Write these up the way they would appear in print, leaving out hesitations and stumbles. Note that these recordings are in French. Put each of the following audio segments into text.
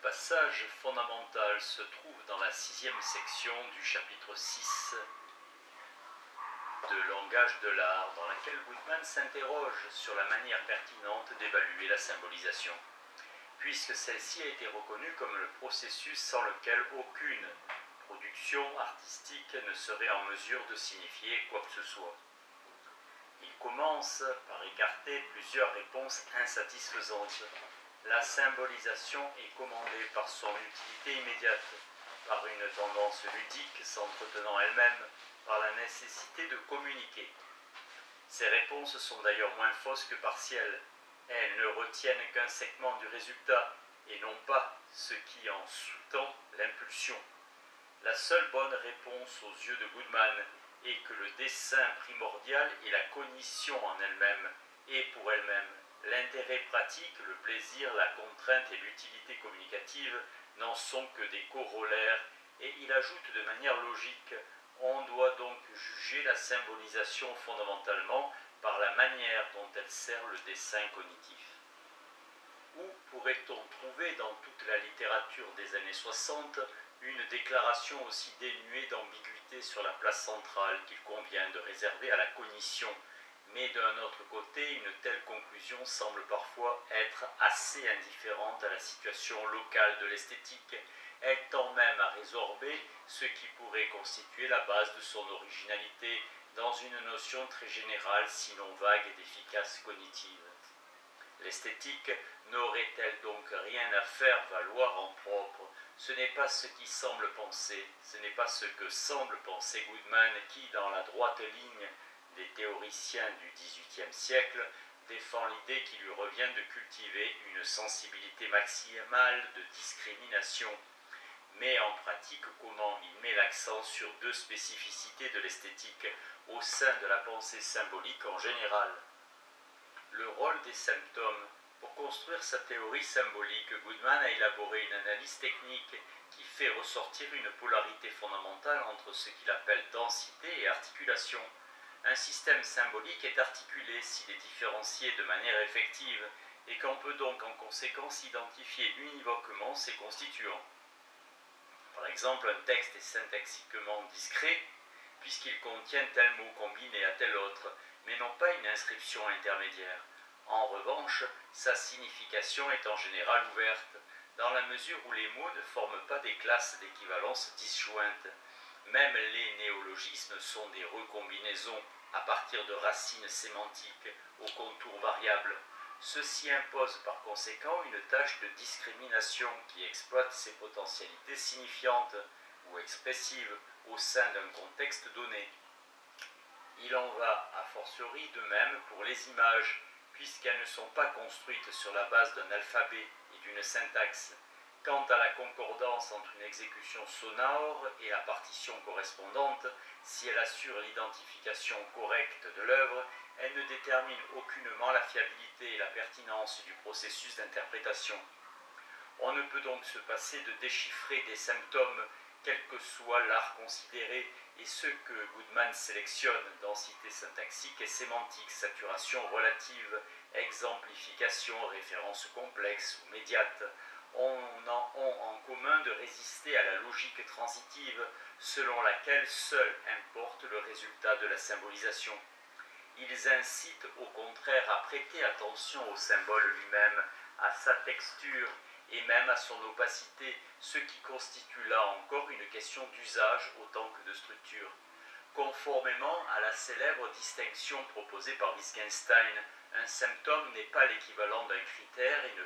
passage fondamental se trouve dans la 6e section du chapitre 6 de Langage de l'art, dans laquelle Goodman s'interroge sur la manière pertinente d'évaluer la symbolisation, puisque celle-ci a été reconnue comme le processus sans lequel aucune production artistique ne serait en mesure de signifier quoi que ce soit. Il commence par écarter plusieurs réponses insatisfaisantes. La symbolisation est commandée par son utilité immédiate, par une tendance ludique s'entretenant elle-même, par la nécessité de communiquer. Ces réponses sont d'ailleurs moins fausses que partielles. Elles ne retiennent qu'un segment du résultat, et non pas ce qui en sous-tend l'impulsion. La seule bonne réponse aux yeux de Goodman est que le dessein primordial est la cognition en elle-même, et pour elle-même. L'intérêt pratique, le plaisir, la contrainte et l'utilité communicative n'en sont que des corollaires, et il ajoute de manière logique: on doit donc juger la symbolisation fondamentalement par la manière dont elle sert le dessein cognitif. Où pourrait-on trouver dans toute la littérature des années 60 une déclaration aussi dénuée d'ambiguïté sur la place centrale qu'il convient de réserver à la cognition? Mais d'un autre côté, une telle conclusion semble parfois être assez indifférente à la situation locale de l'esthétique. Elle tend même à résorber ce qui pourrait constituer la base de son originalité dans une notion très générale, sinon vague et d'efficace cognitive. L'esthétique n'aurait-elle donc rien à faire valoir en propre? Ce n'est pas ce qui semble penser, ce n'est pas ce que semble penser Goodman, qui, dans la droite ligne des théoriciens du XVIIIe siècle, défend l'idée qu'il lui revient de cultiver une sensibilité maximale de discrimination. Mais en pratique, comment il met l'accent sur deux spécificités de l'esthétique au sein de la pensée symbolique en général. Le rôle des symptômes. Pour construire sa théorie symbolique, Goodman a élaboré une analyse technique qui fait ressortir une polarité fondamentale entre ce qu'il appelle densité et articulation. Un système symbolique est articulé s'il est différencié de manière effective, et qu'on peut donc en conséquence identifier univoquement ses constituants. Par exemple, un texte est syntaxiquement discret, puisqu'il contient tel mot combiné à tel autre, mais non pas une inscription intermédiaire. En revanche, sa signification est en général ouverte, dans la mesure où les mots ne forment pas des classes d'équivalence disjointes. Même les néologismes sont des recombinaisons à partir de racines sémantiques aux contours variables. Ceci impose par conséquent une tâche de discrimination qui exploite ses potentialités signifiantes ou expressives au sein d'un contexte donné. Il en va a fortiori de même pour les images, puisqu'elles ne sont pas construites sur la base d'un alphabet et d'une syntaxe. Quant à la concordance entre une exécution sonore et la partition correspondante, si elle assure l'identification correcte de l'œuvre, elle ne détermine aucunement la fiabilité et la pertinence du processus d'interprétation. On ne peut donc se passer de déchiffrer des symptômes, quel que soit l'art considéré, et ce que Goodman sélectionne: densité syntaxique et sémantique, saturation relative, exemplification, référence complexe ou médiate, ont en commun de résister à la logique transitive selon laquelle seul importe le résultat de la symbolisation. Ils incitent au contraire à prêter attention au symbole lui-même, à sa texture et même à son opacité, ce qui constitue là encore une question d'usage autant que de structure. Conformément à la célèbre distinction proposée par Wittgenstein, un symptôme n'est pas l'équivalent d'un critère et ne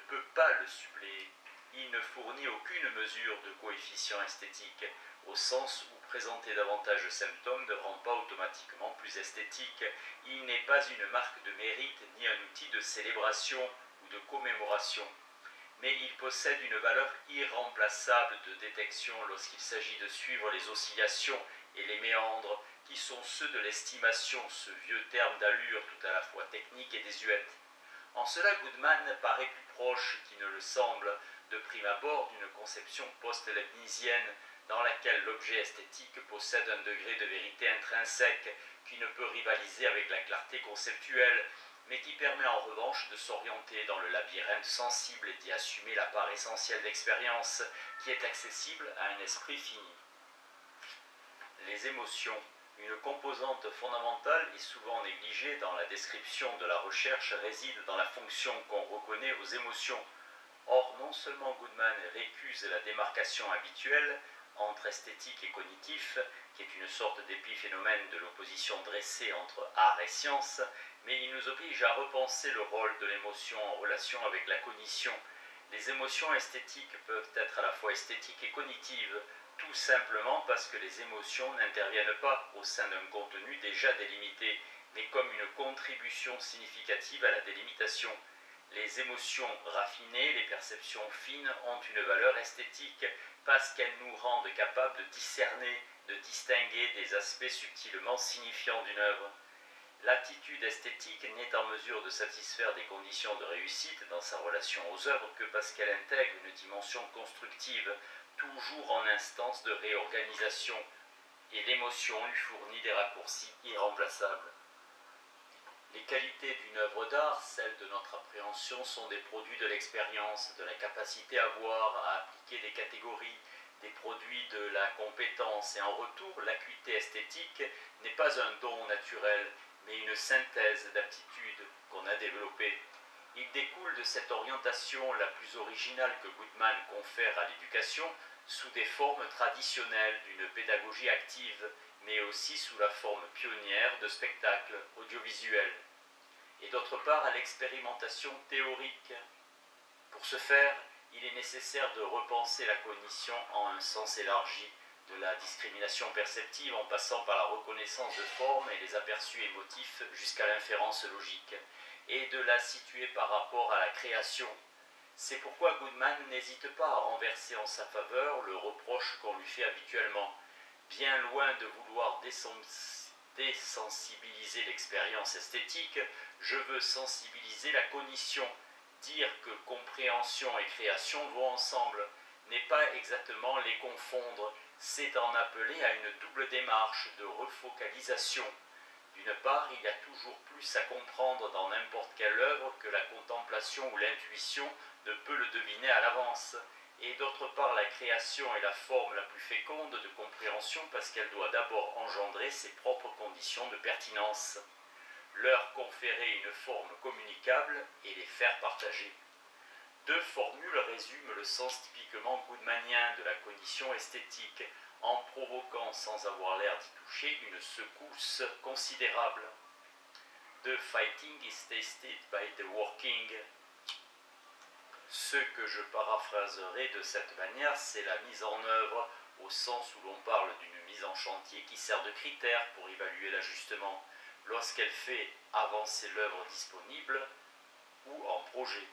peut pas le suppléer. Il ne fournit aucune mesure de coefficient esthétique, au sens où présenter davantage de symptômes ne rend pas automatiquement plus esthétique. Il n'est pas une marque de mérite ni un outil de célébration ou de commémoration. Mais il possède une valeur irremplaçable de détection lorsqu'il s'agit de suivre les oscillations et les méandres qui sont ceux de l'estimation, ce vieux terme d'allure tout à la fois technique et désuète. En cela, Goodman paraît plus proche qu'il ne le semble, de prime abord, d'une conception post-leibnizienne dans laquelle l'objet esthétique possède un degré de vérité intrinsèque qui ne peut rivaliser avec la clarté conceptuelle mais qui permet en revanche de s'orienter dans le labyrinthe sensible et d'y assumer la part essentielle d'expérience qui est accessible à un esprit fini. Les émotions, une composante fondamentale et souvent négligée dans la description de la recherche, réside dans la fonction qu'on reconnaît aux émotions. Or, non seulement Goodman récuse la démarcation habituelle entre esthétique et cognitif, qui est une sorte d'épiphénomène de l'opposition dressée entre art et science, mais il nous oblige à repenser le rôle de l'émotion en relation avec la cognition. Les émotions esthétiques peuvent être à la fois esthétiques et cognitives, tout simplement parce que les émotions n'interviennent pas au sein d'un contenu déjà délimité, mais comme une contribution significative à la délimitation. Les émotions raffinées, les perceptions fines ont une valeur esthétique parce qu'elles nous rendent capables de discerner, de distinguer des aspects subtilement signifiants d'une œuvre. L'attitude esthétique n'est en mesure de satisfaire des conditions de réussite dans sa relation aux œuvres que parce qu'elle intègre une dimension constructive, toujours en instance de réorganisation, et l'émotion lui fournit des raccourcis irremplaçables. Les qualités d'une œuvre d'art, celles de notre appréhension, sont des produits de l'expérience, de la capacité à voir, à appliquer des catégories, des produits de la compétence, et en retour, l'acuité esthétique n'est pas un don naturel, mais une synthèse d'aptitudes qu'on a développées. Il découle de cette orientation la plus originale que Goodman confère à l'éducation, sous des formes traditionnelles d'une pédagogie active, mais aussi sous la forme pionnière de spectacles audiovisuels, et d'autre part à l'expérimentation théorique. Pour ce faire, il est nécessaire de repenser la cognition en un sens élargi, de la discrimination perceptive en passant par la reconnaissance de formes et les aperçus émotifs jusqu'à l'inférence logique, et de la situer par rapport à la création. C'est pourquoi Goodman n'hésite pas à renverser en sa faveur le reproche qu'on lui fait habituellement. Bien loin de vouloir désensibiliser l'expérience esthétique, je veux sensibiliser la cognition. Dire que compréhension et création vont ensemble n'est pas exactement les confondre, c'est en appeler à une double démarche de refocalisation. D'une part, il y a toujours plus à comprendre dans n'importe quelle œuvre que la contemplation ou l'intuition ne peut le deviner à l'avance. Et d'autre part, la création est la forme la plus féconde de compréhension parce qu'elle doit d'abord engendrer ses propres conditions de pertinence, leur conférer une forme communicable et les faire partager. Deux formules résument le sens typiquement goodmanien de la cognition esthétique, en provoquant, sans avoir l'air d'y toucher, une secousse considérable. The fighting is tasted by the working. Ce que je paraphraserai de cette manière, c'est la mise en œuvre, au sens où l'on parle d'une mise en chantier qui sert de critère pour évaluer l'ajustement, lorsqu'elle fait avancer l'œuvre disponible ou en projet.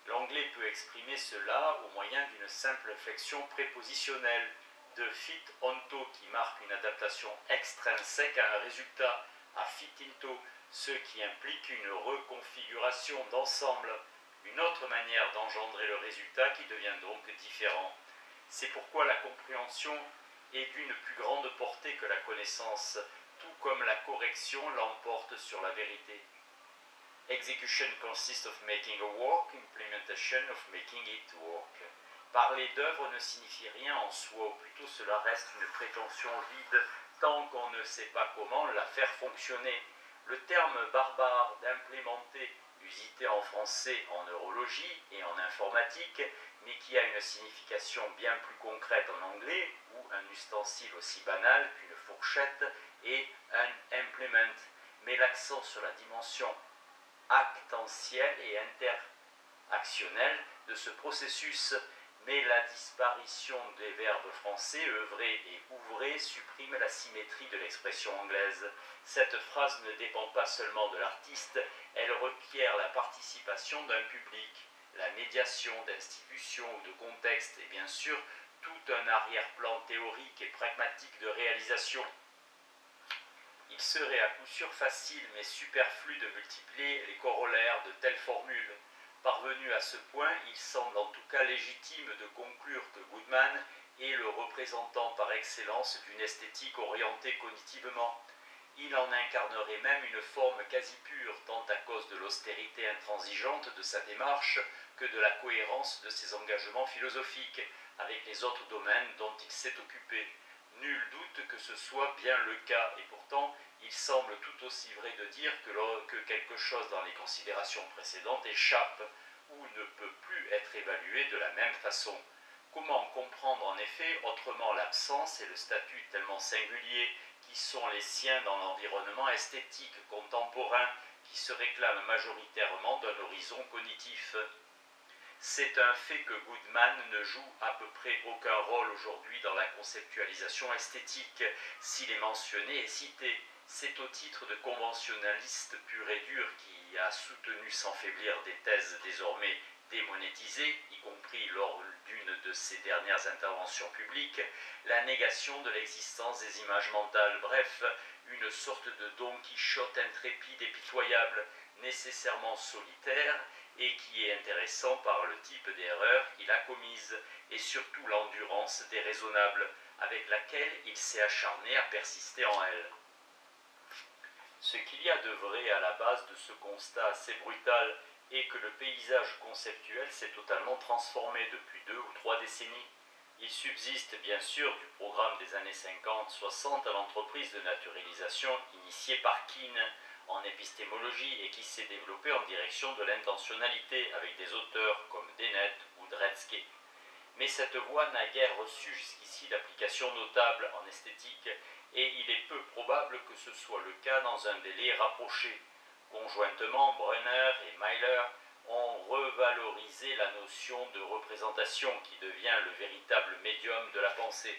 L'anglais peut exprimer cela au moyen d'une simple flexion prépositionnelle, de fit onto qui marque une adaptation extrinsèque à un résultat, à fit into, ce qui implique une reconfiguration d'ensemble, une autre manière d'engendrer le résultat qui devient donc différent. C'est pourquoi la compréhension est d'une plus grande portée que la connaissance, tout comme la correction l'emporte sur la vérité. Execution consists of making a work, implementation of making it work. Parler d'œuvre ne signifie rien en soi, ou plutôt cela reste une prétention vide, tant qu'on ne sait pas comment la faire fonctionner. Le terme barbare d'implémenter, usité en français en neurologie et en informatique, mais qui a une signification bien plus concrète en anglais, où un ustensile aussi banal qu'une fourchette est un implement, met l'accent sur la dimension actentielle et interactionnelle de ce processus, mais la disparition des verbes français œuvrer et ouvrer supprime la symétrie de l'expression anglaise. Cette phrase ne dépend pas seulement de l'artiste, elle requiert la participation d'un public, la médiation d'institutions ou de contextes et bien sûr tout un arrière-plan théorique et pragmatique de réalisation. Il serait à coup sûr facile mais superflu de multiplier les corollaires de telles formules. Parvenu à ce point, il semble en tout cas légitime de conclure que Goodman est le représentant par excellence d'une esthétique orientée cognitivement. Il en incarnerait même une forme quasi pure, tant à cause de l'austérité intransigeante de sa démarche que de la cohérence de ses engagements philosophiques avec les autres domaines dont il s'est occupé. Nul doute que ce soit bien le cas, et pourtant il semble tout aussi vrai de dire que quelque chose dans les considérations précédentes échappe ou ne peut plus être évalué de la même façon. Comment comprendre en effet autrement l'absence et le statut tellement singuliers qui sont les siens dans l'environnement esthétique contemporain qui se réclame majoritairement d'un horizon cognitif? C'est un fait que Goodman ne joue à peu près aucun rôle aujourd'hui dans la conceptualisation esthétique, s'il est mentionné et cité. C'est au titre de conventionnaliste pur et dur qui a soutenu sans faiblir des thèses désormais démonétisées, y compris lors d'une de ses dernières interventions publiques, la négation de l'existence des images mentales, bref, une sorte de Don Quichotte intrépide et pitoyable, nécessairement solitaire, et qui est intéressant par le type d'erreur qu'il a commise, et surtout l'endurance déraisonnable avec laquelle il s'est acharné à persister en elle. Ce qu'il y a de vrai à la base de ce constat assez brutal est que le paysage conceptuel s'est totalement transformé depuis 2 ou 3 décennies. Il subsiste bien sûr du programme des années 50-60 à l'entreprise de naturalisation initiée par Keane en épistémologie et qui s'est développée en direction de l'intentionnalité avec des auteurs comme Dennett ou Dretske. Mais cette voie n'a guère reçu jusqu'ici d'application notable en esthétique et il est peu probable que ce soit le cas dans un délai rapproché. Conjointement, Brunner et Myler ont revalorisé la notion de représentation qui devient le véritable médium de la pensée.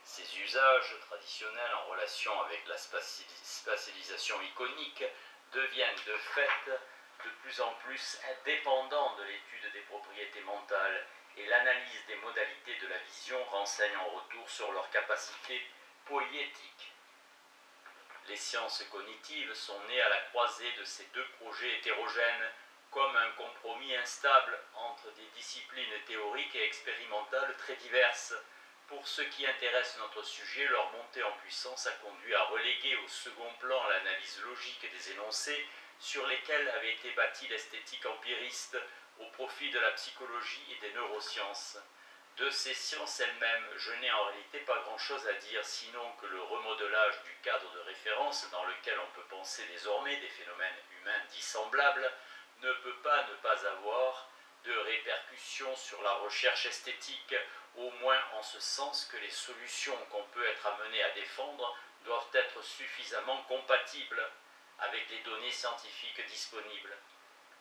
Ces usages traditionnels en relation avec la spatialisation iconique deviennent de fait de plus en plus dépendants de l'étude des propriétés mentales et l'analyse des modalités de la vision renseigne en retour sur leur capacité poétique. Les sciences cognitives sont nées à la croisée de ces 2 projets hétérogènes, comme un compromis instable entre des disciplines théoriques et expérimentales très diverses. Pour ce qui intéresse notre sujet, leur montée en puissance a conduit à reléguer au second plan l'analyse logique des énoncés sur lesquels avait été bâtie l'esthétique empiriste au profit de la psychologie et des neurosciences. De ces sciences elles-mêmes, je n'ai en réalité pas grand-chose à dire, sinon que le remodelage du cadre de référence dans lequel on peut penser désormais des phénomènes humains dissemblables ne peut pas ne pas avoir de répercussions sur la recherche esthétique, au moins en ce sens que les solutions qu'on peut être amené à défendre doivent être suffisamment compatibles avec les données scientifiques disponibles.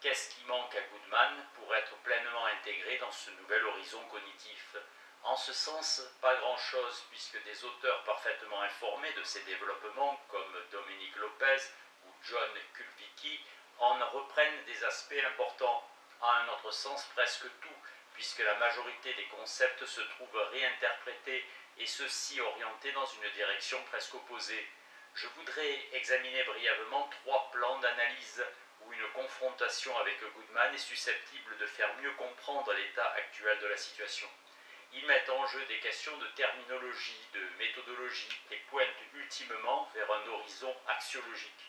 Qu'est-ce qui manque à Goodman pour être pleinement intégré dans ce nouvel horizon cognitif? En ce sens, pas grand-chose, puisque des auteurs parfaitement informés de ces développements, comme Dominique Lopez ou John Kulvicki, en reprennent des aspects importants, à un autre sens presque tout, puisque la majorité des concepts se trouvent réinterprétés et ceux-ci orientés dans une direction presque opposée. Je voudrais examiner brièvement 3 plans d'analyse où une confrontation avec Goodman est susceptible de faire mieux comprendre l'état actuel de la situation. Ils mettent en jeu des questions de terminologie, de méthodologie et pointent ultimement vers un horizon axiologique.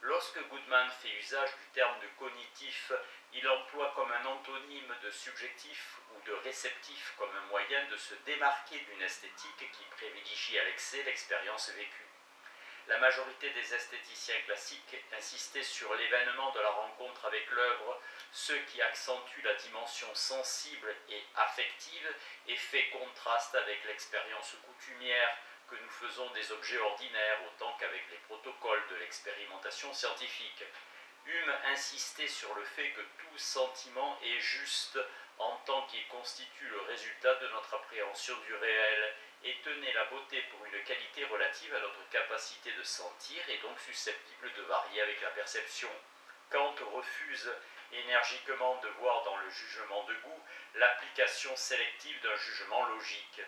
Lorsque Goodman fait usage du terme de cognitif, il emploie comme un antonyme de subjectif ou de réceptif comme un moyen de se démarquer d'une esthétique qui privilégie à l'excès l'expérience vécue. La majorité des esthéticiens classiques insistaient sur l'événement de la rencontre avec l'œuvre, ce qui accentue la dimension sensible et affective et fait contraste avec l'expérience coutumière que nous faisons des objets ordinaires autant qu'avec les protocoles de l'expérimentation scientifique. Hume insistait sur le fait que tout sentiment est juste en tant qu'il constitue le résultat de notre appréhension du réel et tenait la beauté pour une qualité relative à notre capacité de sentir et donc susceptible de varier avec la perception. Kant refuse énergiquement de voir dans le jugement de goût l'application sélective d'un jugement logique.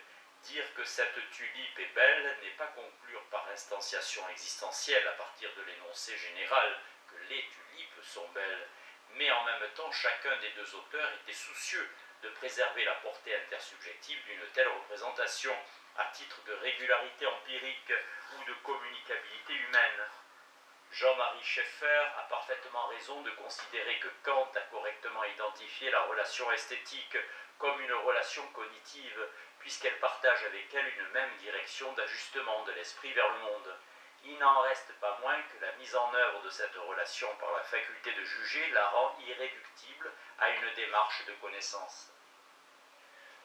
Dire que cette tulipe est belle n'est pas conclure par instanciation existentielle à partir de l'énoncé général que les tulipes sont belles, mais en même temps chacun des deux auteurs était soucieux de préserver la portée intersubjective d'une telle représentation à titre de régularité empirique ou de communicabilité humaine. Jean-Marie Schaeffer a parfaitement raison de considérer que Kant a correctement identifié la relation esthétique comme une relation cognitive, puisqu'elle partage avec elle une même direction d'ajustement de l'esprit vers le monde. Il n'en reste pas moins que la mise en œuvre de cette relation par la faculté de juger la rend irréductible à une démarche de connaissance.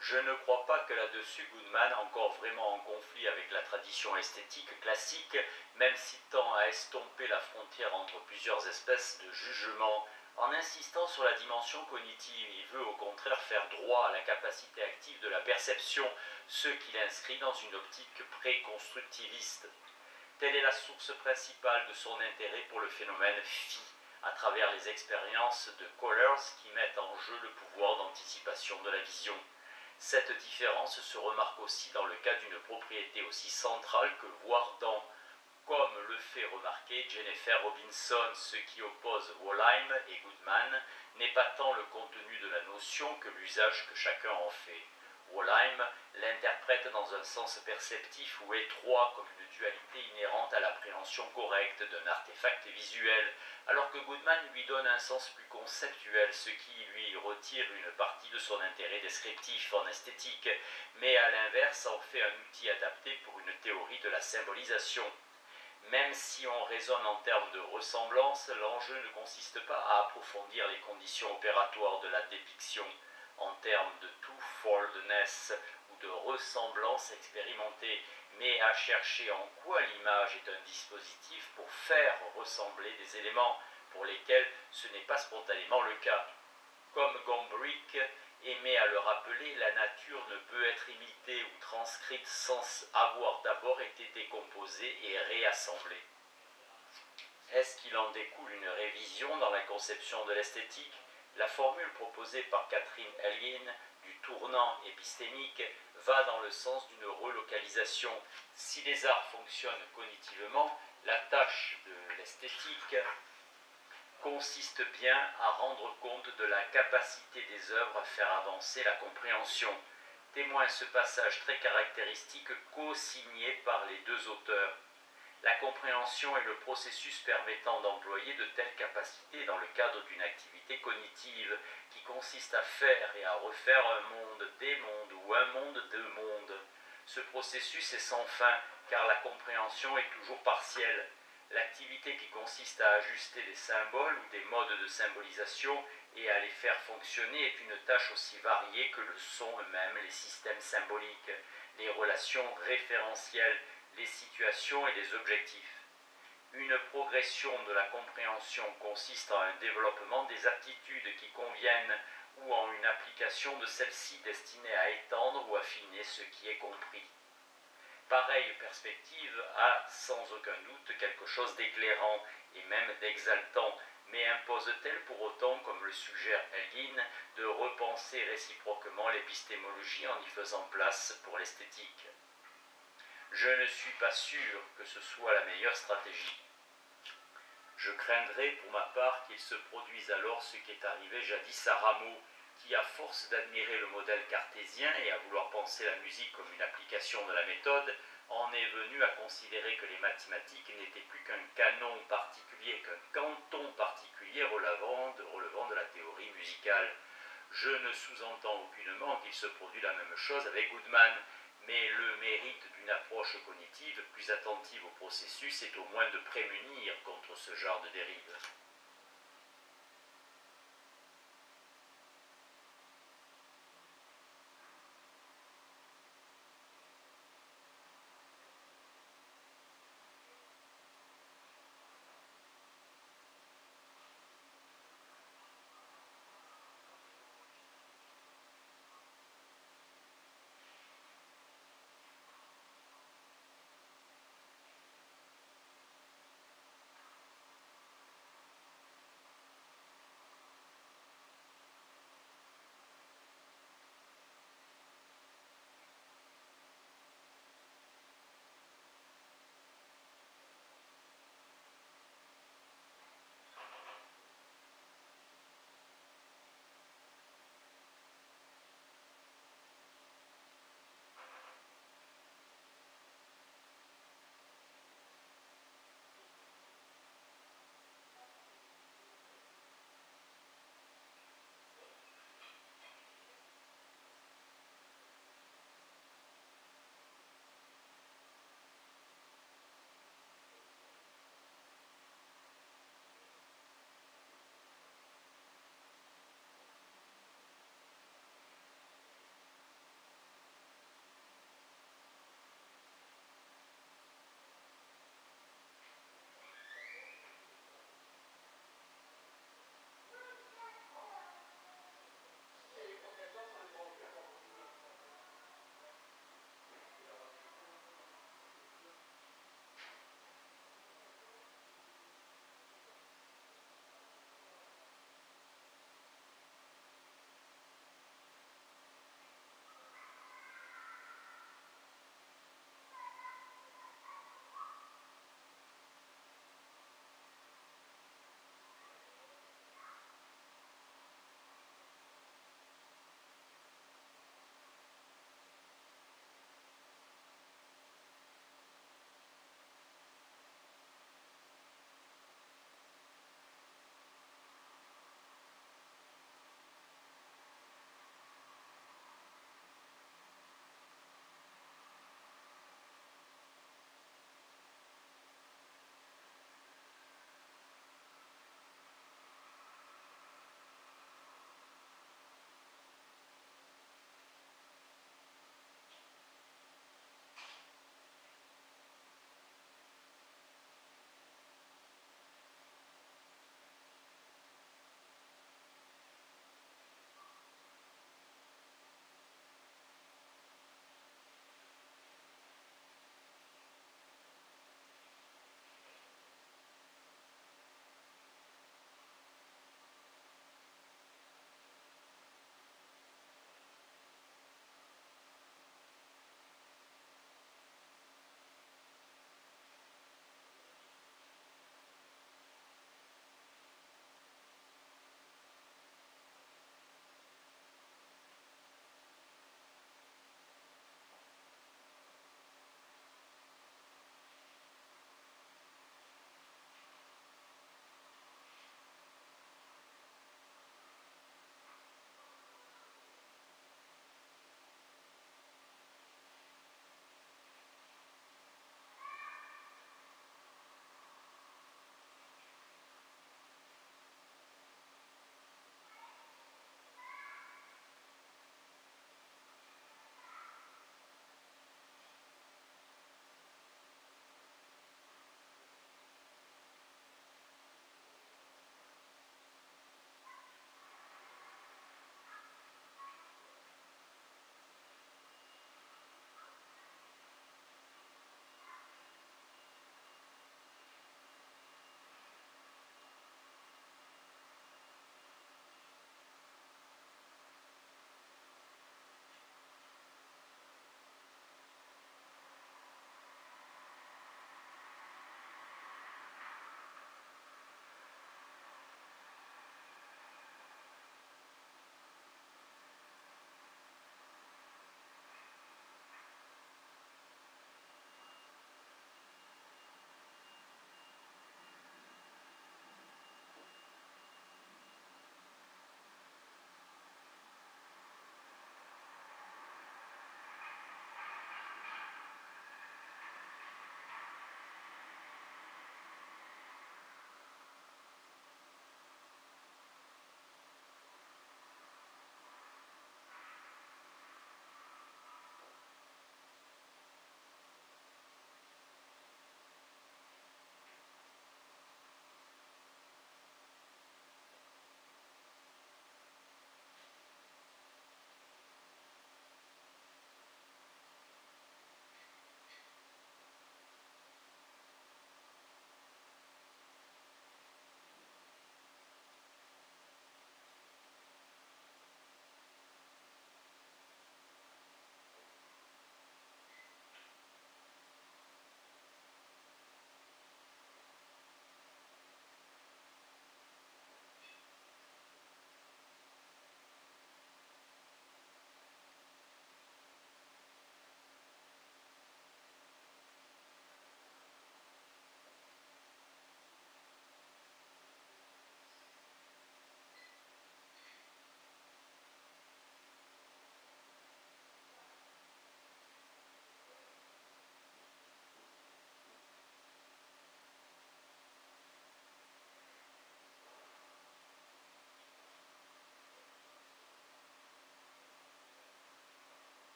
Je ne crois pas que là-dessus Goodman, encore vraiment en conflit avec la tradition esthétique classique, même si tend à estomper la frontière entre plusieurs espèces de jugement, en insistant sur la dimension cognitive, il veut au contraire faire droit à la capacité active de la perception, ce qu'il inscrit dans une optique préconstructiviste. Telle est la source principale de son intérêt pour le phénomène phi, à travers les expériences de Kohlers qui mettent en jeu le pouvoir d'anticipation de la vision. Cette différence se remarque aussi dans le cas d'une propriété aussi centrale que voir dans, comme le fait remarquer Jennifer Robinson, ce qui oppose Wollheim et Goodman n'est pas tant le contenu de la notion que l'usage que chacun en fait. Wollheim l'interprète dans un sens perceptif ou étroit comme une dualité inhérente à l'appréhension correcte d'un artefact visuel, alors que Goodman lui donne un sens plus conceptuel, ce qui lui retire une partie de son intérêt descriptif en esthétique, mais à l'inverse en fait un outil adapté pour une théorie de la symbolisation. Même si on raisonne en termes de ressemblance, l'enjeu ne consiste pas à approfondir les conditions opératoires de la dépiction en termes de twofoldness ou de ressemblance expérimentée, mais à chercher en quoi l'image est un dispositif pour faire ressembler des éléments pour lesquels ce n'est pas spontanément le cas. Comme Gombrich aimait à le rappeler, la nature ne peut être imitée ou transcrite sans avoir d'abord été décomposée et réassemblée. Est-ce qu'il en découle une révision dans la conception de l'esthétique? La formule proposée par Catherine Elgin du tournant épistémique va dans le sens d'une relocalisation. Si les arts fonctionnent cognitivement, la tâche de l'esthétique consiste bien à rendre compte de la capacité des œuvres à faire avancer la compréhension. Témoin ce passage très caractéristique co-signé par les deux auteurs. La compréhension est le processus permettant d'employer de telles capacités dans le cadre d'une activité cognitive qui consiste à faire et à refaire un monde, des mondes ou un monde de mondes. Ce processus est sans fin car la compréhension est toujours partielle. L'activité qui consiste à ajuster des symboles ou des modes de symbolisation et à les faire fonctionner est une tâche aussi variée que le sont eux-mêmes les systèmes symboliques, les relations référentielles, les situations et les objectifs. Une progression de la compréhension consiste en un développement des aptitudes qui conviennent ou en une application de celles-ci destinée à étendre ou affiner ce qui est compris. Pareille perspective a sans aucun doute quelque chose d'éclairant et même d'exaltant, mais impose-t-elle pour autant, comme le suggère Elgin, de repenser réciproquement l'épistémologie en y faisant place pour l'esthétique? Je ne suis pas sûr que ce soit la meilleure stratégie. Je craindrais pour ma part qu'il se produise alors ce qui est arrivé jadis à Rameau, qui, à force d'admirer le modèle cartésien et à vouloir penser la musique comme une application de la méthode, en est venu à considérer que les mathématiques n'étaient plus qu'un canon particulier, qu'un canton particulier relevant de la théorie musicale. Je ne sous-entends aucunement qu'il se produit la même chose avec Goodman, mais le mérite d'une approche cognitive plus attentive au processus est au moins de prémunir contre ce genre de dérive.